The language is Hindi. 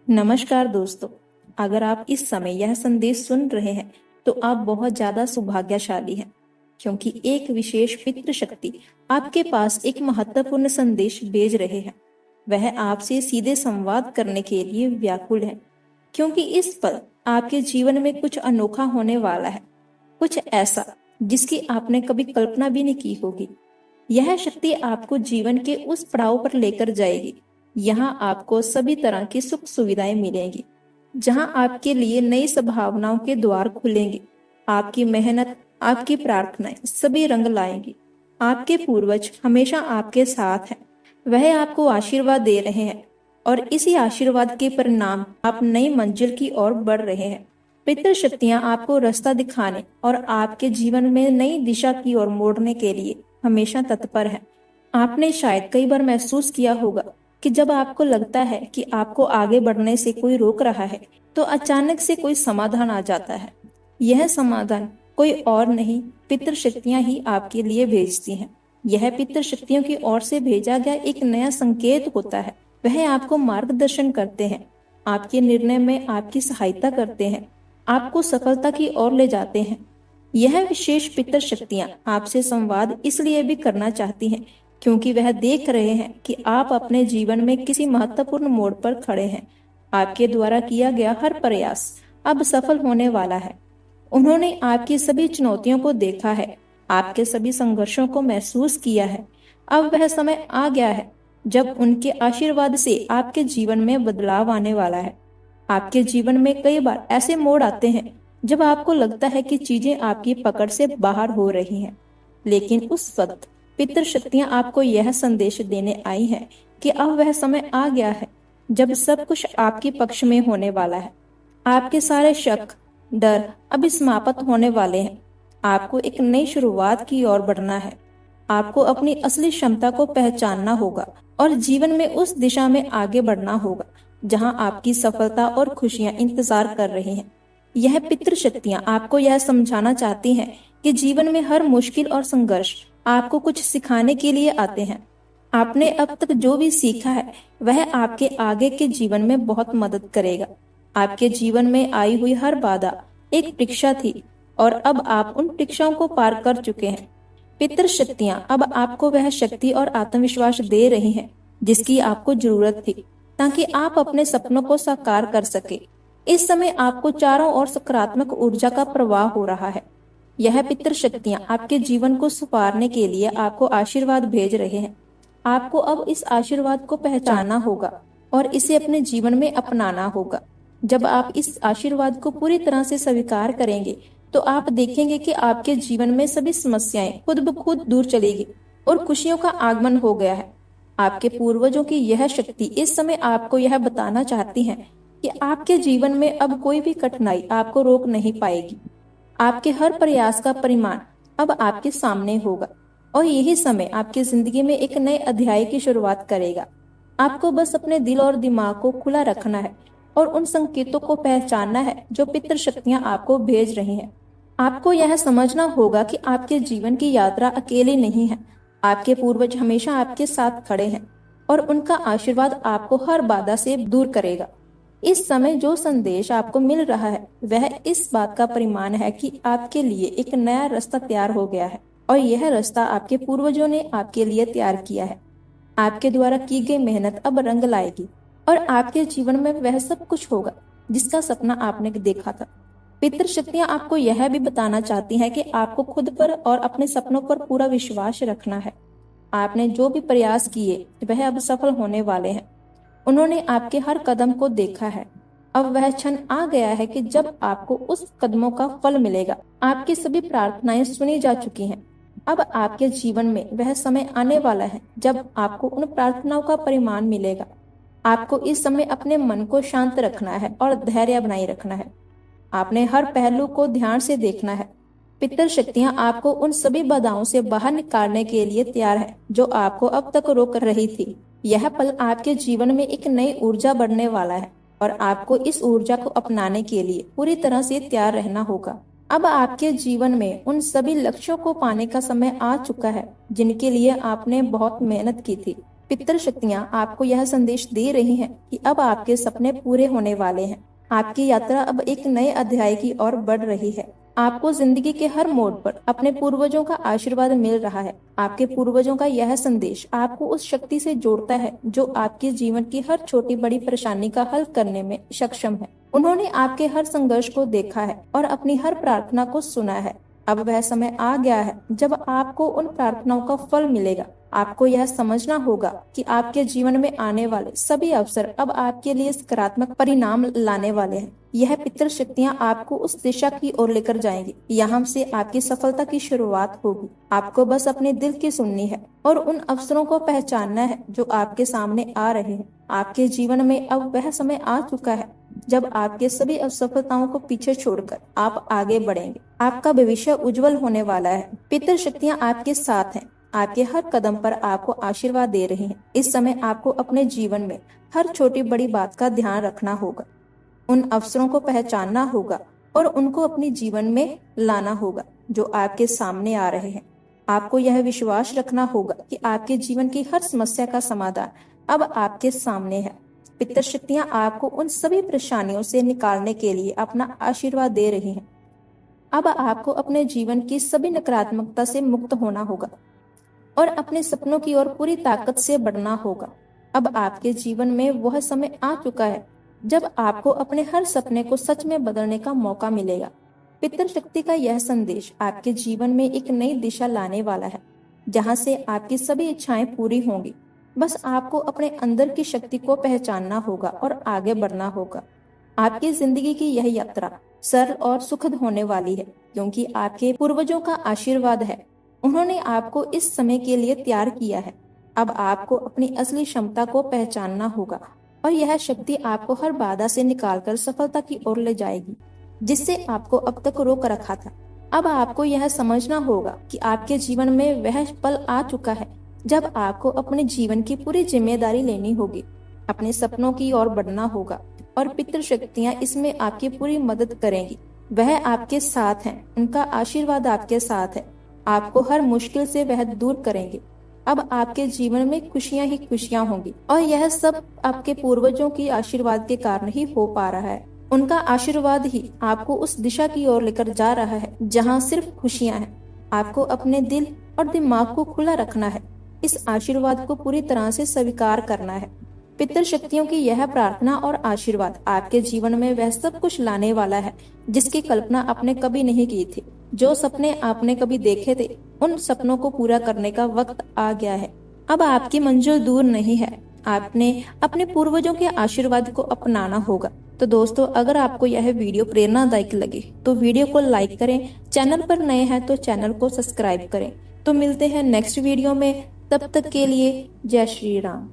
नमस्कार दोस्तों। अगर आप इस समय यह संदेश सुन रहे हैं तो आप बहुत ज्यादा सौभाग्यशाली हैं, क्योंकि एक विशेष पितृ शक्ति आपके पास एक महत्वपूर्ण संदेश भेज रहे हैं। वह आपसे सीधे संवाद करने के लिए व्याकुल है, क्योंकि इस पर आपके जीवन में कुछ अनोखा होने वाला है, कुछ ऐसा जिसकी आपने कभी कल्पना भी नहीं की होगी। यह शक्ति आपको जीवन के उस पड़ाव पर लेकर जाएगी। यहाँ आपको सभी तरह की सुख सुविधाएं मिलेंगी, जहाँ आपके लिए नई संभावनाओं के द्वार खुलेंगे। आपकी मेहनत, आपकी प्रार्थनाएं सभी रंग लाएंगी। आपके पूर्वज हमेशा आपके साथ हैं। वह आपको आशीर्वाद दे रहे हैं और इसी आशीर्वाद के परिणाम आप नई मंजिल की ओर बढ़ रहे हैं। पितृ शक्तियां आपको रास्ता दिखाने और आपके जीवन में नई दिशा की ओर मोड़ने के लिए हमेशा तत्पर है। आपने शायद कई बार महसूस किया होगा कि जब आपको लगता है कि आपको आगे बढ़ने से कोई रोक रहा है, तो अचानक से कोई समाधान आ जाता है। यह समाधान कोई और नहीं, पितृ शक्तियां ही आपके लिए भेजती हैं। यह पितृ शक्तियों की ओर से भेजा गया एक नया संकेत होता है। वह आपको मार्गदर्शन करते हैं, आपके निर्णय में आपकी सहायता करते हैं, आपको सफलता की ओर ले जाते हैं। यह विशेष पितृ शक्तियां आपसे संवाद इसलिए भी करना चाहती हैं, क्योंकि वह देख रहे हैं कि आप अपने जीवन में किसी महत्वपूर्ण मोड़ पर खड़े हैं। आपके द्वारा किया गया हर प्रयास अब सफल होने वाला है। उन्होंने आपकी सभी चुनौतियों को देखा है, आपके सभी संघर्षों को महसूस किया है। अब वह समय आ गया है जब उनके आशीर्वाद से आपके जीवन में बदलाव आने वाला है। आपके जीवन में कई बार ऐसे मोड़ आते हैं जब आपको लगता है कि चीजें आपकी पकड़ से बाहर हो रही हैं, लेकिन उस वक्त पितृ शक्तियां आपको यह संदेश देने आई हैं कि अब वह समय आ गया है जब सब कुछ आपके पक्ष में होने वाला है। आपके सारे शक, डर अब समाप्त होने वाले हैं। आपको एक नई शुरुआत की ओर बढ़ना है। आपको अपनी असली क्षमता को पहचानना होगा और जीवन में उस दिशा में आगे बढ़ना होगा जहां आपकी सफलता और खुशियां इंतजार कर रही हैं। यह पितृ शक्तियां आपको यह समझाना चाहती हैं कि जीवन में हर मुश्किल और संघर्ष आपको कुछ सिखाने के लिए आते हैं। आपने अब तक जो भी सीखा है वह आपके आगे के जीवन में बहुत मदद करेगा। आपके जीवन में आई हुई हर बाधा एक परीक्षा थी और अब आप उन परीक्षाओं को पार कर चुके हैं। पितृ शक्तियां अब आपको वह शक्ति और आत्मविश्वास दे रही हैं जिसकी आपको जरूरत थी, ताकि आप अपने सपनों को साकार कर सके। इस समय आपको चारों ओर सकारात्मक ऊर्जा का प्रवाह हो रहा है। यह पितृ शक्तियां आपके जीवन को सुधारने के लिए आपको आशीर्वाद भेज रहे हैं। आपको अब इस आशीर्वाद को पहचानना होगा और इसे अपने जीवन में अपनाना होगा। जब आप इस आशीर्वाद को पूरी तरह से स्वीकार करेंगे तो आप देखेंगे कि आपके जीवन में सभी समस्याएं खुद ब खुद दूर चलेगी और खुशियों का आगमन हो गया है। आपके पूर्वजों की यह शक्ति इस समय आपको यह बताना चाहती है कि आपके जीवन में अब कोई भी कठिनाई आपको रोक नहीं पाएगी। आपके हर प्रयास का परिणाम अब आपके सामने होगा और यही समय आपकी जिंदगी में एक नए अध्याय की शुरुआत करेगा। आपको बस अपने दिल और दिमाग को खुला रखना है और उन संकेतों को पहचानना है जो पितृ शक्तियां आपको भेज रही हैं। आपको यह समझना होगा कि आपके जीवन की यात्रा अकेले नहीं है। आपके पूर्वज हमेशा आपके साथ खड़े हैं और उनका आशीर्वाद आपको हर बाधा से दूर करेगा। इस समय जो संदेश आपको मिल रहा है वह इस बात का परिमाण है कि आपके लिए एक नया रास्ता तैयार हो गया है और यह रास्ता आपके पूर्वजों ने आपके लिए तैयार किया है। आपके द्वारा की गई मेहनत अब रंग लाएगी और आपके जीवन में वह सब कुछ होगा जिसका सपना आपने देखा था। पितृ शक्तियां आपको यह भी बताना चाहती हैं कि आपको खुद पर और अपने सपनों पर पूरा विश्वास रखना है। आपने जो भी प्रयास किए वह अब सफल होने वाले हैं। उन्होंने आपके हर कदम को देखा है। अब वह क्षण आ गया है कि जब आपको उस कदमों का फल मिलेगा। आपकी सभी प्रार्थनाएं सुनी जा चुकी हैं। अब आपके जीवन में वह समय आने वाला है जब आपको उन प्रार्थनाओं का परिणाम मिलेगा। आपको इस समय अपने मन को शांत रखना है और धैर्य बनाए रखना है। आपने हर पहलू को ध्यान से देखना है। पितृ शक्तियां आपको उन सभी बाधाओं से बाहर निकालने के लिए तैयार है जो आपको अब तक रोक रही थी। यह पल आपके जीवन में एक नई ऊर्जा बढ़ने वाला है और आपको इस ऊर्जा को अपनाने के लिए पूरी तरह से तैयार रहना होगा। अब आपके जीवन में उन सभी लक्ष्यों को पाने का समय आ चुका है जिनके लिए आपने बहुत मेहनत की थी। पितृ शक्तियां आपको यह संदेश दे रही हैं कि अब आपके सपने पूरे होने वाले हैं। आपकी यात्रा अब एक नए अध्याय की ओर बढ़ रही है। आपको जिंदगी के हर मोड़ पर अपने पूर्वजों का आशीर्वाद मिल रहा है। आपके पूर्वजों का यह संदेश आपको उस शक्ति से जोड़ता है जो आपके जीवन की हर छोटी बड़ी परेशानी का हल करने में सक्षम है। उन्होंने आपके हर संघर्ष को देखा है और अपनी हर प्रार्थना को सुना है। अब वह समय आ गया है जब आपको उन प्रार्थनाओं का फल मिलेगा। आपको यह समझना होगा कि आपके जीवन में आने वाले सभी अवसर अब आपके लिए सकारात्मक परिणाम लाने वाले हैं। यह पितृ शक्तियाँ आपको उस दिशा की ओर लेकर जाएंगी। यहाँ से आपकी सफलता की शुरुआत होगी। आपको बस अपने दिल की सुननी है और उन अवसरों को पहचानना है जो आपके सामने आ रहे हैं। आपके जीवन में अब वह समय आ चुका है जब आपके सभी असफलताओं को पीछे छोड़कर आप आगे बढ़ेंगे। आपका भविष्य उज्जवल होने वाला है। पितृ शक्तियाँ आपके साथ हैं। आपके हर कदम पर आपको आशीर्वाद दे रही हैं। इस समय आपको अपने जीवन में हर छोटी बड़ी बात का ध्यान रखना होगा, उन अवसरों को पहचानना होगा और उनको अपने जीवन में लाना होगा जो आपके सामने आ रहे हैं। आपको यह विश्वास रखना होगा कि आपके जीवन की हर समस्या का समाधान अब आपके सामने है। पितृ शक्तियाँ आपको उन सभी परेशानियों से निकालने के लिए अपना आशीर्वाद दे रही हैं। अब आपको अपने जीवन की सभी नकारात्मकता से मुक्त होना होगा और अपने सपनों की ओर पूरी ताकत से बढ़ना होगा। अब आपके जीवन में वह समय आ चुका है जब आपको अपने हर सपने को सच में बदलने का मौका मिलेगा। पितृ शक्ति का यह संदेश आपके जीवन में एक नई दिशा लाने वाला है, जहां से आपकी सभी इच्छाएं पूरी होंगी। बस आपको अपने अंदर की शक्ति को पहचानना होगा और आगे बढ़ना होगा। आपकी जिंदगी की यह यात्रा सरल और सुखद होने वाली है, क्योंकि आपके पूर्वजों का आशीर्वाद है। उन्होंने आपको इस समय के लिए तैयार किया है। अब आपको अपनी असली क्षमता को पहचानना होगा और यह शक्ति आपको हर बाधा से निकालकर सफलता की ओर ले जाएगी, जिससे आपको अब तक रोक रखा था। अब आपको यह समझना होगा कि आपके जीवन में वह पल आ चुका है जब आपको अपने जीवन की पूरी जिम्मेदारी लेनी होगी, अपने सपनों की ओर बढ़ना होगा और पितृ शक्तियाँ इसमें आपकी पूरी मदद करेंगी। वह आपके साथ हैं, उनका आशीर्वाद आपके साथ है। आपको हर मुश्किल से वह दूर करेंगे। अब आपके जीवन में खुशियां ही खुशियां होंगी और यह सब आपके पूर्वजों की आशीर्वाद के कारण ही हो पा रहा है। उनका आशीर्वाद ही आपको उस दिशा की ओर लेकर जा रहा है जहां सिर्फ खुशियां हैं। आपको अपने दिल और दिमाग को खुला रखना है, इस आशीर्वाद को पूरी तरह से स्वीकार करना है। पितृ शक्तियों की यह प्रार्थना और आशीर्वाद आपके जीवन में वह सब कुछ लाने वाला है जिसकी कल्पना आपने कभी नहीं की थी। जो सपने आपने कभी देखे थे, उन सपनों को पूरा करने का वक्त आ गया है। अब आपकी मंजिल दूर नहीं है। आपने अपने पूर्वजों के आशीर्वाद को अपनाना होगा। तो दोस्तों, अगर आपको यह वीडियो प्रेरणादायक लगे तो वीडियो को लाइक करें। चैनल पर नए हैं तो चैनल को सब्सक्राइब करें। तो मिलते हैं नेक्स्ट वीडियो में। तब तक के लिए जय श्री राम।